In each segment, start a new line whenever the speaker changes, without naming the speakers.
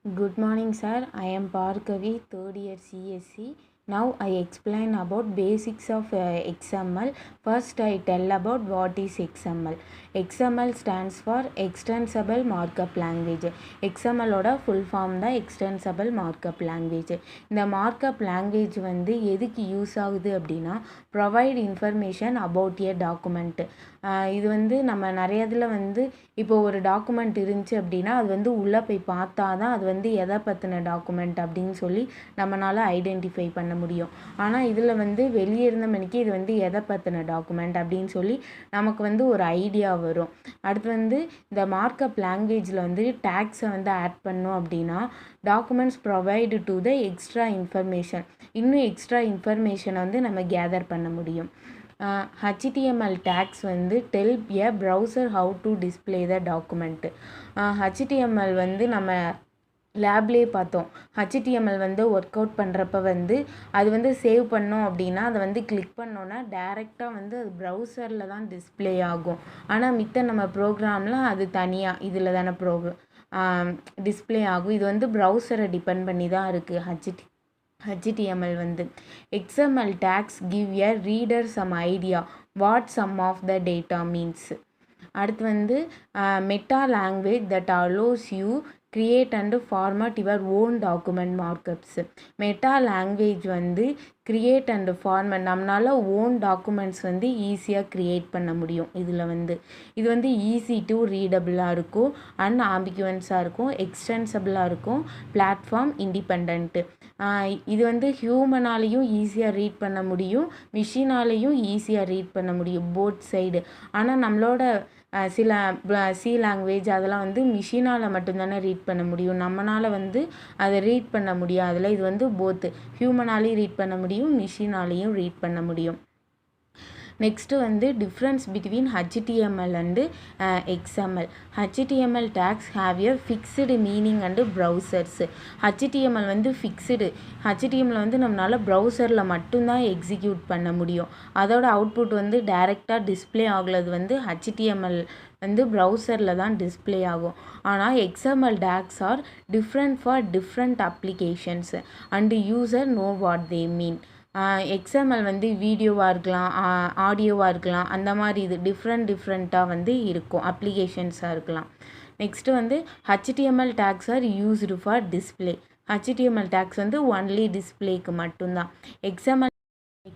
Good morning, sir. I am Parkavi, third year CSC. Now I explain about basics of XML. First, I tell about what is XML. XML stands for Extensible Markup Language. XML ஓட full form தான் Extensible Markup Language. இந்த markup language வந்து எதுக்கு use ஆகுது அப்படின்னா provide information about a document. இது வந்து நம்ம நிறைய இதில் வந்து இப்போ ஒரு டாக்குமெண்ட் இருந்துச்சு அப்படின்னா அது வந்து உள்ளே போய் பார்த்தா தான் அது வந்து எதை பற்றின டாக்குமெண்ட் அப்படின்னு சொல்லி நம்மளால் ஐடென்டிஃபை பண்ண முடியும். ஆனால் இதில் வந்து வெளியே இருந்த மணிக்கு இது வந்து எதை பற்றின டாக்குமெண்ட் அப்படின்னு சொல்லி நமக்கு வந்து ஒரு ஐடியா வரும். அடுத்து வந்து இந்த மார்க்அப் லாங்குவேஜில் வந்து டேக்ஸை வந்து ஆட் பண்ணோம் அப்படின்னா documents provide to the extra information, இன்னும் எக்ஸ்ட்ரா இன்ஃபர்மேஷனை வந்து நம்ம கேதர் பண்ண முடியும். HTML tags வந்து tell a browser how to display the document. HTML வந்து நம்ம லேப்லேயே பார்த்தோம். HTML வந்து ஒர்க் அவுட் பண்ணுறப்ப வந்து அது வந்து சேவ் பண்ணோம் அப்படின்னா அதை வந்து கிளிக் பண்ணோன்னா டேரெக்டாக வந்து அது ப்ரௌசரில் தான் டிஸ்பிளே ஆகும். ஆனால் மித்த நம்ம ப்ரோக்ராமில் அது தனியாக இதில் தானே டிஸ்பிளே ஆகும். இது வந்து ப்ரௌசரை டிபெண்ட் பண்ணி தான் இருக்குது. HTML வந்து XML tags give a reader some idea what some of the data means. அடுத்து வந்து meta language that allows you create and format your own document markups. Meta language வந்து கிரியேட் அண்டு ஃபார்மட் நம்மளால் own documents வந்து ஈஸியாக create பண்ண முடியும். இதில் வந்து இது வந்து ஈஸி டு ரீடபிளாக இருக்கும், அன்ஆம்பிகுவன்ஸாக இருக்கும், எக்ஸ்டென்சபிளாக இருக்கும், பிளாட்ஃபார்ம் இண்டிபெண்ட்டு. இது வந்து ஹியூமனாலேயும் ஈஸியாக ரீட் பண்ண முடியும், மிஷினாலேயும் ஈஸியாக ரீட் பண்ண முடியும், போத் சைடு. ஆனால் நம்மளோட சில சி லாங்குவேஜ் அதெல்லாம் வந்து மிஷினால் மட்டும்தானே ரீட் பண்ண முடியும், நம்மளால் வந்து அதை ரீட் பண்ண முடியாதுல. இது வந்து போத்து ஹியூமனாலேயும் ரீட் பண்ண முடியும், மிஷினாலேயும் ரீட் பண்ண முடியும். நெக்ஸ்ட்டு வந்து difference between HTML and XML. HTML tags have a fixed meaning and browsers. HTML வந்து ஃபிக்ஸ்டு. HTML வந்து நம்மளால் ப்ரௌசரில் மட்டும்தான் எக்ஸிக்யூட் பண்ண முடியும். அதோட அவுட்புட் வந்து டைரெக்டாக டிஸ்பிளே ஆகுறது வந்து HTML வந்து ப்ரௌசரில் தான் டிஸ்பிளே ஆகும். ஆனால் XML tags are different for different applications and user know what they mean. XML வந்து வீடியோவாக இருக்கலாம், ஆடியோவாக இருக்கலாம், அந்த மாதிரி இது டிஃப்ரெண்ட்டாக வந்து இருக்கும், அப்ளிகேஷன்ஸாக இருக்கலாம். நெக்ஸ்ட்டு வந்து HTML tags are used for display. HTML tags வந்து ஒன்லி டிஸ்பிளேக்கு மட்டும்தான்.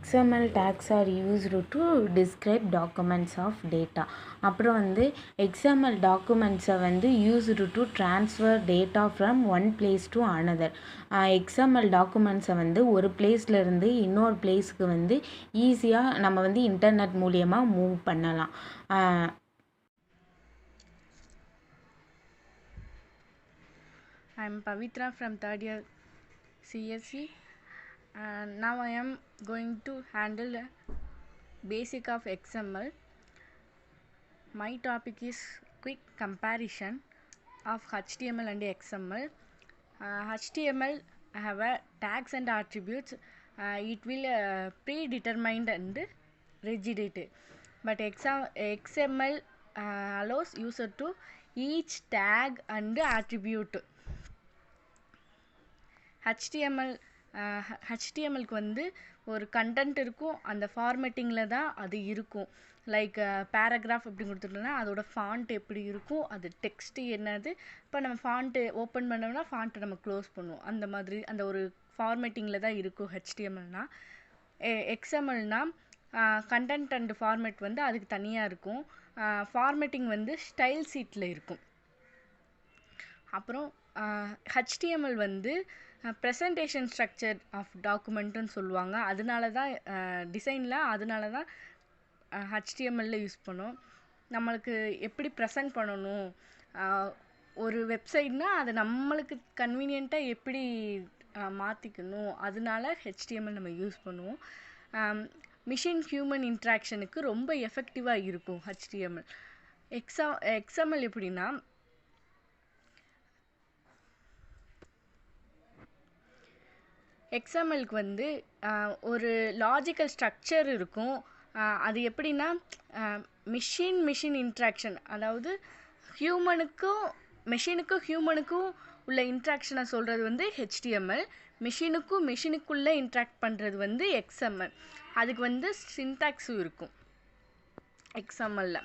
XML tags are used to describe documents of data. அப்புறம் வந்து XML டாக்குமெண்ட்ஸை வந்து used to transfer data from one place to another. XML டாக்குமெண்ட்ஸை வந்து ஒரு பிளேஸ்லேருந்து இன்னொரு பிளேஸ்க்கு வந்து ஈஸியாக நம்ம வந்து இன்டர்நெட் மூலியமாக மூவ் பண்ணலாம்.
I am Pavitra from third year CSC. Now I am going to handle a basic of XML. My topic is quick comparison of HTML and XML. HTML have a tags and attributes. It will predetermined and rigidity, but XML allows user to each tag and attribute. HTMLக்கு வந்து ஒரு content இருக்கும், அந்த ஃபார்மேட்டிங்கில் தான் அது இருக்கும். Like paragraph அப்படி கொடுத்துட்டோம்னா அதோட ஃபாண்ட் எப்படி இருக்கும், அது டெக்ஸ்ட்டு என்னது. இப்போ நம்ம ஃபாண்ட்டு ஓப்பன் பண்ணோம்னா ஃபாண்ட்டை நம்ம க்ளோஸ் பண்ணுவோம், அந்த மாதிரி அந்த ஒரு ஃபார்மேட்டிங்கில் தான் இருக்கும் HTMLனா. XMLனா கண்டென்ட் அண்ட் ஃபார்மேட் வந்து அதுக்கு தனியாக இருக்கும். ஃபார்மேட்டிங் வந்து ஸ்டைல் சீட்டில் இருக்கும். அப்புறம் HTML வந்து ப்ரெசன்டேஷன் ஸ்ட்ரக்சர் ஆஃப் டாக்குமெண்ட்டுன்னு சொல்லுவாங்க. அதனால தான் டிசைனில் அதனால தான் HTML யூஸ் பண்ணோம். நம்மளுக்கு எப்படி ப்ரெசன்ட் பண்ணணும், ஒரு வெப்சைட்னால் அதை நம்மளுக்கு கன்வீனியண்ட்டாக எப்படி மாற்றிக்கணும், அதனால HTML நம்ம யூஸ் பண்ணுவோம். மிஷின் ஹியூமன் இன்ட்ராக்ஷனுக்கு ரொம்ப எஃபெக்டிவாக இருக்கும் HTML. XML எப்படின்னா XMLக்கு வந்து ஒரு லாஜிக்கல் ஸ்ட்ரக்சர் இருக்கும். அது எப்படின்னா மிஷின் இன்ட்ராக்ஷன், அதாவது ஹியூமனுக்கும் மெஷினுக்கும் ஹியூமனுக்கும் உள்ள இன்ட்ராக்ஷனை சொல்கிறது வந்து ஹெச்டிஎம்எல், மெஷினுக்கும் மெஷினுக்குள்ளே இன்ட்ராக்ட் பண்ணுறது வந்து எக்ஸ்எம்எல். அதுக்கு வந்து சின்டாக்ஸும் இருக்கும் எக்ஸ்எம்எல்ல.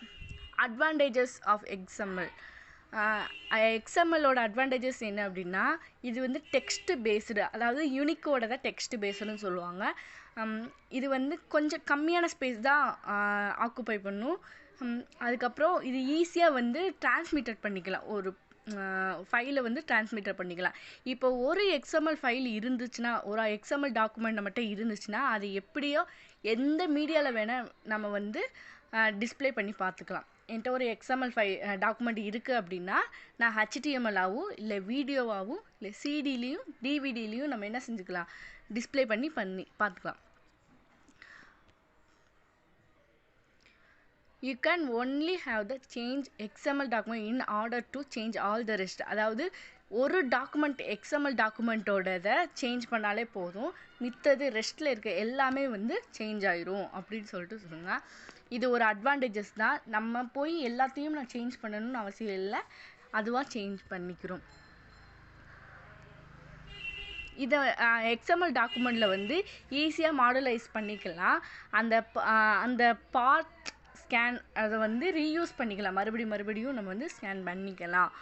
Advantages of XML. எக்ஸ்எம்எல்லோட அட்வான்டேஜஸ் என்ன அப்படின்னா, இது வந்து டெக்ஸ்ட் பேஸ்டு, அதாவது யூனிக்கோட தான் டெக்ஸ்ட் பேஸ்டுன்னு சொல்லுவாங்க. இது வந்து கொஞ்சம் கம்மியான ஸ்பேஸ் தான் ஆக்குப்பை பண்ணும். அதுக்கப்புறம் இது ஈஸியாக வந்து டிரான்ஸ்மிட்டட் பண்ணிக்கலாம், ஒரு ஃபைலை வந்து டிரான்ஸ்மிட்டர் பண்ணிக்கலாம். இப்போ ஒரு எக்ஸ்எம்எல் ஃபைல் இருந்துச்சுன்னா, ஒரு எக்ஸ்எம்எல் டாக்குமெண்ட் நம்மகிட்ட இருந்துச்சுன்னா, அது எப்படியோ எந்த மீடியாவில் வேணால் நம்ம வந்து டிஸ்பிளே பண்ணி பார்த்துக்கலாம். என்கிட்ட ஒரு எக்ஸ்எம்எல் டாக்குமெண்ட் இருக்குது அப்படின்னா, நான் ஹெச்டிஎம்எல்லாகவும் இல்லை வீடியோவாகவும் இல்லை சிடிலையும் டிவிடிலையும் நம்ம என்ன செஞ்சுக்கலாம், டிஸ்பிளே பண்ணி பார்த்துக்கலாம். You can only have the change XML document in order to change all the rest. அதாவது ஒரு டாக்குமெண்ட் எக்ஸ்எம்எல் டாக்குமெண்ட்டோடதை சேஞ்ச் பண்ணாலே போதும், மித்தது ரெஸ்ட்டில் இருக்க எல்லாமே வந்து சேஞ்ச் ஆயிரும் அப்படின்னு சொல்லுங்க. இது ஒரு அட்வான்டேஜஸ் தான். நம்ம போய் எல்லாத்தையும் நான் சேஞ்ச் பண்ணணும்னு அவசியம் இல்லை, அதுவாக சேஞ்ச் பண்ணிக்கிறோம். இதை எக்ஸ்எம்எல் டாக்குமெண்ட்டில் வந்து ஈஸியாக மாடுலைஸ் பண்ணிக்கலாம். அந்த பார்ட் ஸ்கேன் அதை வந்து ரீயூஸ் பண்ணிக்கலாம், மறுபடியும் நம்ம வந்து ஸ்கேன் பண்ணிக்கலாம்.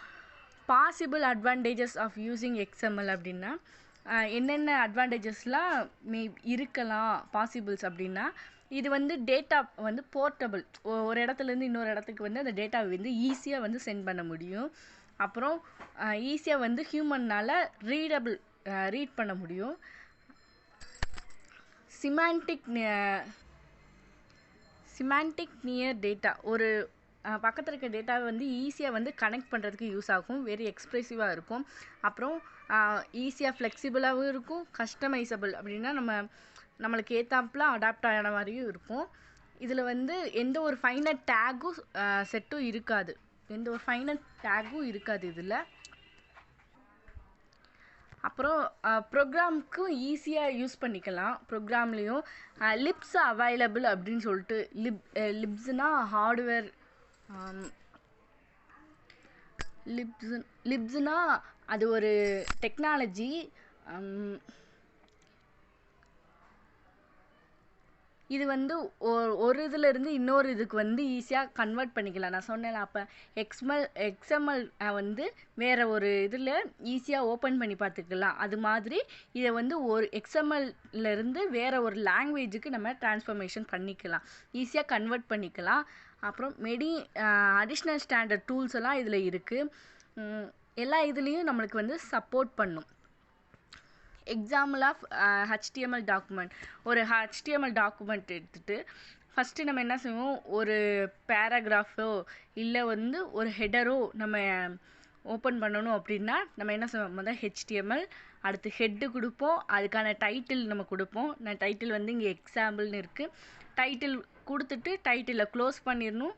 Possible advantages of using XML அப்படின்னா என்னென்ன அட்வான்டேஜஸ்லாம் இருக்கலாம் பாசிபிள்ஸ் அப்படின்னா, இது வந்து டேட்டா வந்து போர்ட்டபிள், ஒரு இடத்துலேருந்து இன்னொரு இடத்துக்கு வந்து அந்த டேட்டாவை வந்து ஈஸியாக வந்து சென்ட் பண்ண முடியும். அப்புறம் ஈஸியாக வந்து ஹியூமன்னால் ரீட் பண்ண முடியும். சிமான்டிக் நியர் டேட்டா, ஒரு பக்கத்தில் இருக்க டேட்டாவை வந்து ஈஸியாக வந்து கனெக்ட் பண்ணுறதுக்கு யூஸ் ஆகும், வெரி எக்ஸ்ப்ரெசிவாக இருக்கும். அப்புறம் ஈஸியாக ஃப்ளெக்சிபிளாகவும் இருக்கும். கஸ்டமைசபிள் அப்படின்னா நம்மளுக்கு ஏற்றாப்புல அடாப்ட் ஆன மாதிரியும் இருக்கும். இதில் வந்து எந்த ஒரு ஃபைனல் டேகும் செட்டும் இருக்காது, இதில். அப்புறம் ப்ரோக்ராமுக்கும் ஈஸியாக யூஸ் பண்ணிக்கலாம். ப்ரோக்ராம்லேயும் லிப்ஸ் அவைலபிள் அப்படின்னு சொல்லிட்டு, லிப்ஸ்னா ஹார்ட்வேர், லிப்ஸ்னா அது ஒரு டெக்னாலஜி. இது வந்து ஒரு இதிலேருந்து இன்னொரு இதுக்கு வந்து ஈஸியாக கன்வெர்ட் பண்ணிக்கலாம். நான் சொன்னேன் அப்போ எக்ஸ்எம்எல் வந்து வேறு ஒரு இதில் ஈஸியாக ஓப்பன் பண்ணி பார்த்துக்கலாம். அது மாதிரி இதை வந்து ஒரு எக்ஸ்எம்எல்லேருந்து வேறு ஒரு லாங்குவேஜுக்கு நம்ம ட்ரான்ஸ்ஃபர்மேஷன் பண்ணிக்கலாம், ஈஸியாக கன்வெர்ட் பண்ணிக்கலாம். அப்புறம் அடிஷ்னல் ஸ்டாண்டர்ட் டூல்ஸ் எல்லாம் இதில் இருக்குது. எல்லா இதுலேயும் நம்மளுக்கு வந்து சப்போர்ட் பண்ணும். Example of HTML document. ஒரு ஹெச்டிஎம்எல் டாக்குமெண்ட் எடுத்துகிட்டு ஃபஸ்ட்டு நம்ம என்ன செய்வோம், ஒரு பேராகிராஃபோ இல்லை வந்து ஒரு ஹெடரோ நம்ம ஓப்பன் பண்ணணும் அப்படின்னா நம்ம என்ன செய்வோம், முதல் ஹெச்டிஎம்எல், அடுத்து ஹெட்டு கொடுப்போம், அதுக்கான டைட்டில் நம்ம கொடுப்போம். நான் டைட்டில் வந்து இங்கே எக்ஸாம்பிள்னு இருக்குது, டைட்டில் கொடுத்துட்டு டைட்டிலை க்ளோஸ் பண்ணிடணும்.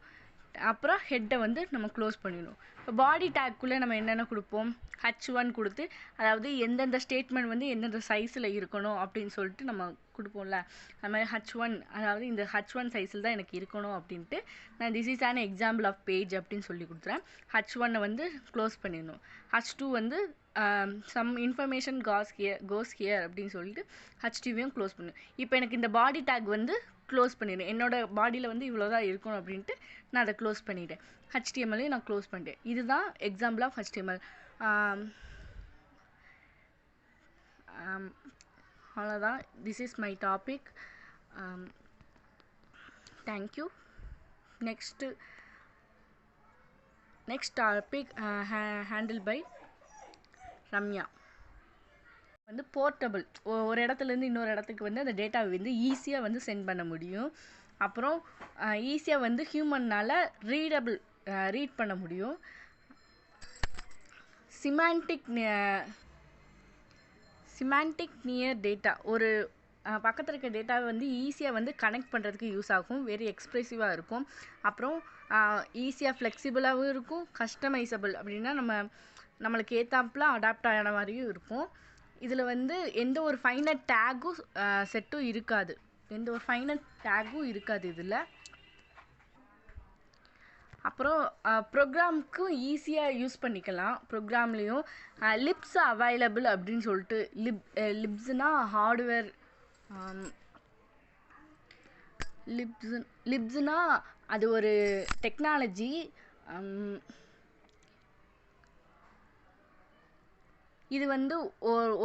அப்புறம் ஹெட்டை வந்து நம்ம க்ளோஸ் பண்ணிடணும். இப்போ பாடி டேக்குள்ளே நம்ம என்னென்ன கொடுப்போம், H1 கொடுத்து, அதாவது எந்தெந்த ஸ்டேட்மெண்ட் வந்து எந்தெந்த சைஸில் இருக்கணும் அப்படின்னு சொல்லிட்டு நம்ம கொடுப்போம்ல, அது மாதிரி H1, அதாவது இந்த H1 சைஸில் தான் எனக்கு இருக்கணும் அப்படின்ட்டு நான் this is an example of page அப்படின்னு சொல்லி கொடுத்துறேன். H1 வந்து க்ளோஸ் பண்ணிடணும். H2 வந்து சம் இன்ஃபர்மேஷன் கோஸ் ஹியர் அப்படின்னு சொல்லிட்டு H2வையும் க்ளோஸ் பண்ணணும். இப்போ எனக்கு இந்த பாடி டேக் வந்து க்ளோஸ் பண்ணிடுறேன், என்னோடய பாடியில் வந்து இவ்வளோ தான் இருக்கணும் அப்படின்ட்டு நான் அதை க்ளோஸ் பண்ணிவிட்டேன். HTML-ஐயும் நான் க்ளோஸ் பண்ணிட்டேன். இதுதான் எக்ஸாம்பிள் ஆஃப் HTML. அவ்வளோதான். This is my topic. Thank you. Next topic handle by Ramya. வந்து போர்ட்டபிள், ஒரு இடத்துலேருந்து இன்னொரு இடத்துக்கு வந்து அந்த டேட்டாவை வந்து ஈஸியாக வந்து சென்ட் பண்ண முடியும். அப்புறம் ஈஸியாக வந்து ஹியூமன்னால் ரீட் பண்ண முடியும். சிமான்டிக் நியர் டேட்டா, ஒரு பக்கத்தில் இருக்க டேட்டாவை வந்து ஈஸியாக வந்து கனெக்ட் பண்ணுறதுக்கு யூஸ் ஆகும், வெரி எக்ஸ்ப்ரெசிவாக இருக்கும். அப்புறம் ஈஸியாக ஃப்ளெக்சிபிளாகவும் இருக்கும். கஸ்டமைசபிள் அப்படின்னா நம்மளுக்கு ஏற்றாப்புல அடாப்ட் ஆன மாதிரியும் இருக்கும். இதில் வந்து எந்த ஒரு ஃபைனல் டேகும் செட்டும் இருக்காது, இதில். அப்புறம் ப்ரோக்ராம்க்கும் ஈஸியாக யூஸ் பண்ணிக்கலாம். ப்ரோக்ராம்லேயும் லிப்ஸ் அவைலபிள் அப்படின்னு சொல்லிட்டு லிப்ஸ்னா ஹார்ட்வேர், லிப்ஸ்னா அது ஒரு டெக்னாலஜி. இது வந்து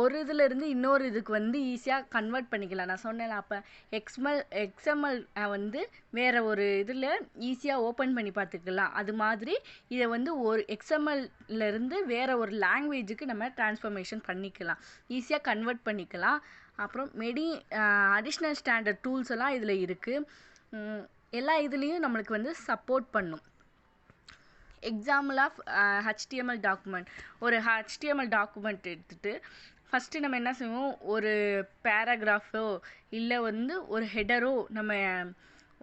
ஒரு இதிலேருந்து இன்னொரு இதுக்கு வந்து ஈஸியாக கன்வெர்ட் பண்ணிக்கலாம். நான் சொன்னேன்ல அப்போ எக்ஸ்எம்எல் வந்து வேறு ஒரு இதில் ஈஸியாக ஓப்பன் பண்ணி பார்த்துக்கலாம். அது மாதிரி இதை வந்து ஒரு எக்ஸ்எம்எல்லேருந்து வேறு ஒரு லாங்குவேஜுக்கு நம்ம ட்ரான்ஸ்ஃபர்மேஷன் பண்ணிக்கலாம், ஈஸியாக கன்வெர்ட் பண்ணிக்கலாம். அப்புறம் அடிஷ்னல் ஸ்டாண்டர்ட் டூல்ஸ் எல்லாம் இதில் இருக்குது. எல்லா இதுலேயும் நம்மளுக்கு வந்து சப்போர்ட் பண்ணும். Example of HTML document. ஒரு HTML டாக்குமெண்ட் எடுத்துகிட்டு ஃபஸ்ட்டு நம்ம என்ன செய்வோம், ஒரு பேராகிராஃபோ இல்லை வந்து ஒரு ஹெடரோ நம்ம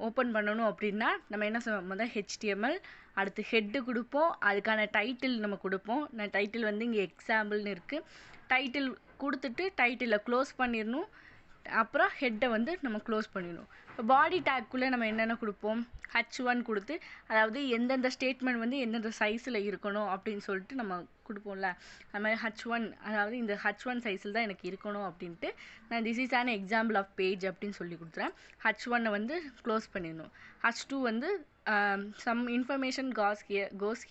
ஓப்பன் பண்ணணும் அப்படின்னா நம்ம என்ன செய்வோம், முதல் HTML, அடுத்து ஹெட்டு கொடுப்போம், அதுக்கான டைட்டில் நம்ம கொடுப்போம். நான் டைட்டில் வந்து இங்கே எக்ஸாம்பிள்னு இருக்குது. டைட்டில் கொடுத்துட்டு டைட்டிலை க்ளோஸ் பண்ணிடணும். அப்புறம் ஹெட்டை வந்து நம்ம க்ளோஸ் பண்ணிடணும். இப்போ பாடி டேக்குள்ளே நம்ம என்னென்ன கொடுப்போம், H1 கொடுத்து, அதாவது எந்தெந்த ஸ்டேட்மெண்ட் வந்து எந்தெந்த சைஸில் இருக்கணும் அப்படின்னு சொல்லிட்டு நம்ம கொடுப்போம்ல. அது மாதிரி H1, அதாவது இந்த H1 சைஸில் தான் எனக்கு இருக்கணும் அப்படின்ட்டு நான் this is an example of page அப்படின்னு சொல்லி கொடுத்துறேன். H1 வந்து க்ளோஸ் பண்ணிடணும். H2 வந்து சம் இன்ஃபர்மேஷன் கோஸ்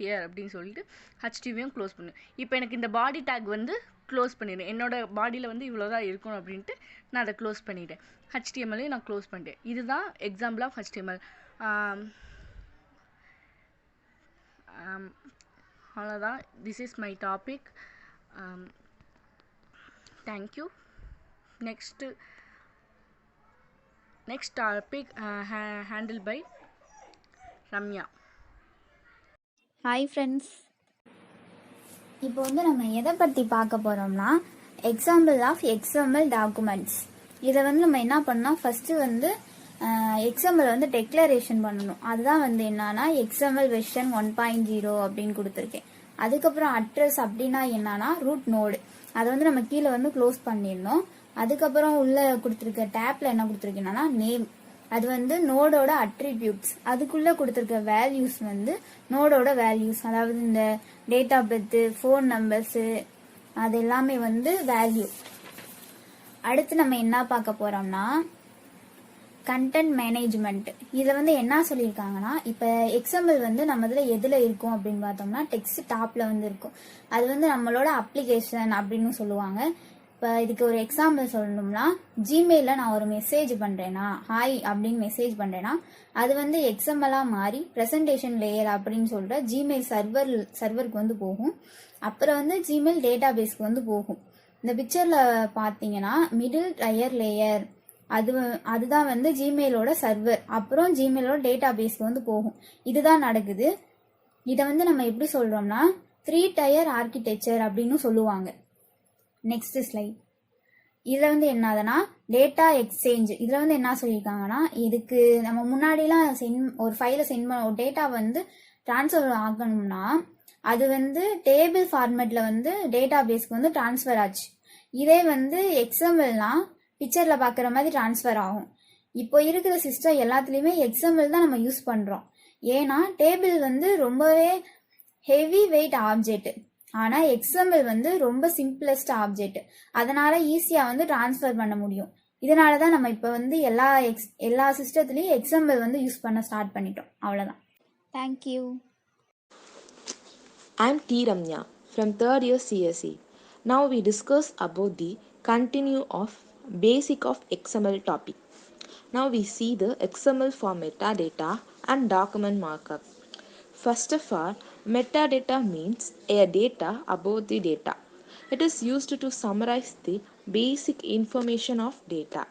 ஹியர் அப்படின்னு சொல்லிட்டு H2வையும் க்ளோஸ் பண்ணணும். இப்போ எனக்கு இந்த பாடி டேக் வந்து க்ளோஸ் பண்ணிடுறேன். என்னோடய பாடியில் வந்து இவ்வளோ தான் இருக்கணும் அப்படின்ட்டு நான் அதை க்ளோஸ் பண்ணிவிட்டேன். HTML-ஐயும் நான் க்ளோஸ் பண்ணிட்டேன். இதுதான் எக்ஸாம்பிள் ஆஃப் HTML. அவ்வளோதான். This is my topic. Thank you. Next topic handle by Ramya.
Hi friends, இப்போ வந்து நம்ம எதை பற்றி பார்க்க போகிறோம்னா எக்ஸாம்பிள் ஆஃப் XML டாக்குமெண்ட்ஸ். இதை வந்து நம்ம என்ன பண்ணோம், ஃபஸ்ட்டு வந்து XML வந்து டெக்ளரேஷன் பண்ணணும். அதுதான் வந்து என்னன்னா XML வெர்ஷன் 1.0 அப்படின்னு கொடுத்துருக்கேன். அதுக்கப்புறம் அட்ரஸ் அப்படின்னா என்னன்னா ரூட் நோடு, அதை வந்து நம்ம கீழே வந்து க்ளோஸ் பண்ணிடணும். அதுக்கப்புறம் உள்ள கொடுத்துருக்க டேப்ல என்ன கொடுத்துருக்கேன்னா நேம், அது வந்து நோடோட அட்ரிபியூட்ஸ். அதுக்குள்ள கொடுத்துருக்க வேல்யூஸ் வந்து நோடோட வேல்யூஸ், அதாவது இந்த date of birth, phone numbers, அது எல்லாமே வந்து வேல்யூ. அடுத்து நம்ம என்ன பார்க்க போறோம்னா கண்டென்ட் மேனேஜ்மெண்ட். இதில் வந்து என்ன சொல்லியிருக்காங்கன்னா, இப்போ XML வந்து நம்ம இதில் எதில் இருக்கும் அப்படின்னு பார்த்தோம்னா டெக்ஸ்ட் டாப்பில் வந்து இருக்கும். அது வந்து நம்மளோட அப்ளிகேஷன் அப்படின்னு சொல்லுவாங்க. இப்போ இதுக்கு ஒரு எக்ஸாம்பிள் சொல்லணும்னா, ஜிமெயிலில் நான் ஒரு மெசேஜ் பண்ணுறேன்னா, ஹாய் அப்படின்னு மெசேஜ் பண்ணுறேன்னா, அது வந்து XML-ஆக மாறி ப்ரெசன்டேஷன் லேயர் அப்படின்னு சொல்கிற ஜிமெயில் சர்வருக்கு வந்து போகும். அப்புறம் வந்து ஜிமெயில் டேட்டா பேஸ்க்கு வந்து போகும். இந்த பிக்சரில் பார்த்தீங்கன்னா மிடில் டயர் லேயர், அதுதான் வந்து ஜிமெயிலோட சர்வர், அப்புறம் ஜிமெயிலோட டேட்டா பேஸ்க்கு வந்து போகும். இதுதான் நடக்குது. இதை வந்து நம்ம எப்படி சொல்கிறோம்னா 3 டயர் ஆர்கிடெக்சர் அப்படின்னு சொல்லுவாங்க. Next slide. இதில் வந்து என்னதுன்னா டேட்டா எக்ஸ்சேஞ்ச். இதில் வந்து என்ன சொல்லியிருக்காங்கன்னா, இதுக்கு நம்ம முன்னாடிலாம் ஒரு ஃபைலை சென்ட் பண்ண ஒரு டேட்டா வந்து ட்ரான்ஸ்ஃபர் ஆகணும்னா அது வந்து டேபிள் ஃபார்மேட்டில் வந்து டேட்டா பேஸ்க்கு வந்து ட்ரான்ஸ்ஃபர் ஆச்சு. இதே வந்து XML-னா பிக்சரில் பார்க்குற மாதிரி ட்ரான்ஸ்ஃபர் ஆகும். இப்போ இருக்கிற சிஸ்டம் எல்லாத்துலேயுமே XML தான் நம்ம யூஸ் பண்ணுறோம். ஏன்னா டேபிள் வந்து ரொம்பவே ஹெவி வெயிட் ஆப்ஜெக்ட், ஆனால் XML வந்து ரொம்ப சிம்பிளஸ்ட் ஆப்ஜெக்ட். அதனால ஈஸியாக வந்து ட்ரான்ஸ்ஃபர் பண்ண முடியும். இதனால தான் நம்ம இப்போ வந்து எல்லா சிஸ்டத்துலேயும் XML வந்து யூஸ் பண்ண ஸ்டார்ட் பண்ணிட்டோம். அவ்வளோதான். Thank you.
I'm T. Ramya from 3rd year CSE. Now we discuss about the continue of basic of XML topic. Now we see the XML for metadata and document markup. First of all, metadata means a data about the data. It is used to summarize the basic information of data.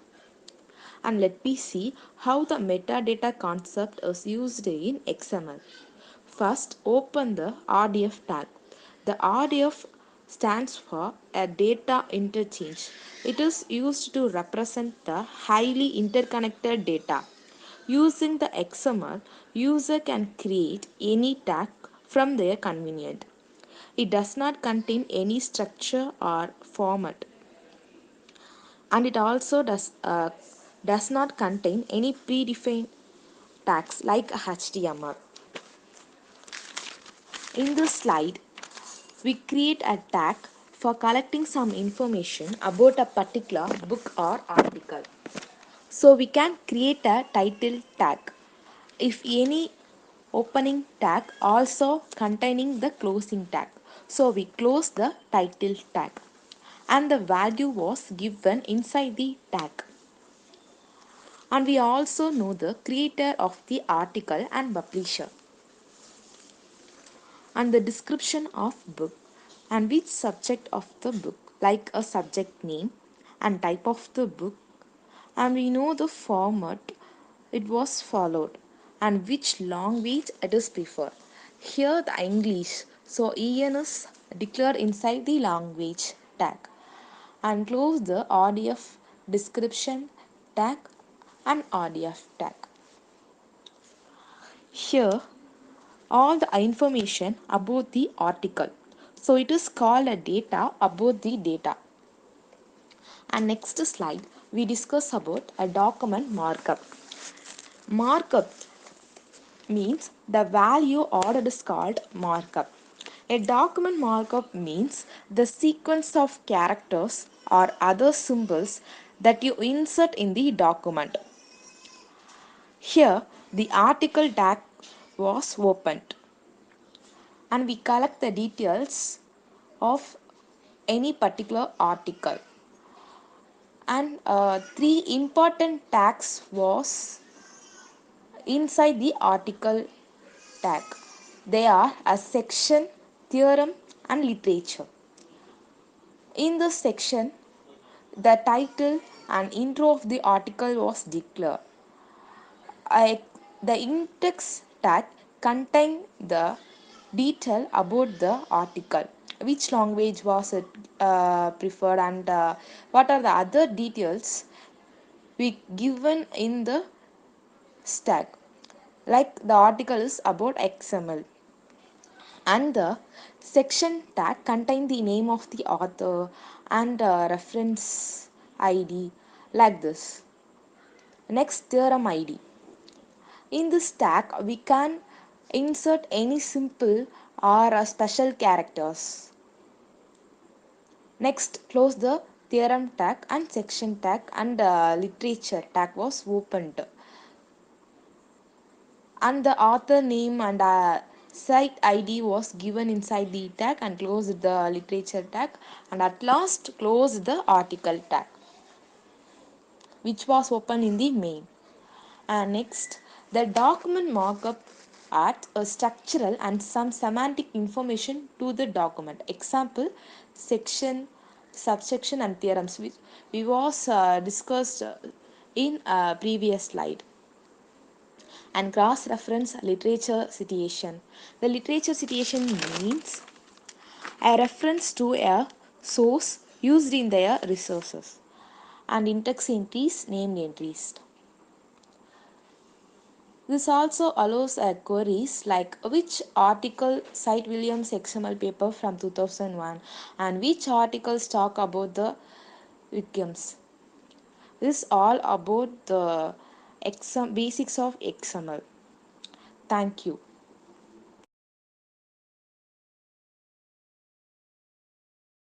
And let me see how the metadata concept is used in XML. First, open the RDF tag. The RDF stands for a data interchange. It is used to represent the highly interconnected data. Using the XML, user can create any tag from their convenience. It does not contain any structure or format, and it also does not contain any predefined tags like HTML. In this slide, we create a tag for collecting some information about a particular book or article. So we can create a title tag. If any opening tag also containing the closing tag. So we close the title tag and the value was given inside the tag. And we also know the creator of the article and publisher and the description of book and which subject of the book, like a subject name and type of the book, and we know the format it was followed and which language it is preferred. Here the English, so EN is declared inside the language tag and close the RDF description tag and RDF tag. Here all the information about the article. So it is called a data about the data. And next slide we discuss about a document markup. Markup means the value ordered is called markup. A document markup means the sequence of characters or other symbols that you insert in the document. Here the article tag was opened and we collect the details of any particular article. And three important tags was inside the article tag. They are a section, theorem and literature. In this section, the title and intro of the article was declared. The in-text tag contained the detail about the article, which language was it preferred, and what are the other details we given in the stack. Like the article is about XML, and the section tag contain the name of the author and reference ID, like this. Next, theorem ID. In this tag we can insert any simple or special characters. Next, close the theorem tag and section tag, and literature tag was opened, and the author name and site ID was given inside the tag, and closed the literature tag, and at last closed the article tag, which was open in the main. And next, the document markup adds a structural and some semantic information to the document. Example, section, subsection and theorems, which we was discussed in a previous slide. And cross-reference literature citation. The literature citation means a reference to a source used in their resources. And in-text entries, named entries. This also allows queries like which article cite Williams XML paper from 2001 and which articles talk about the victims. This all about the basics of XML. Thank you.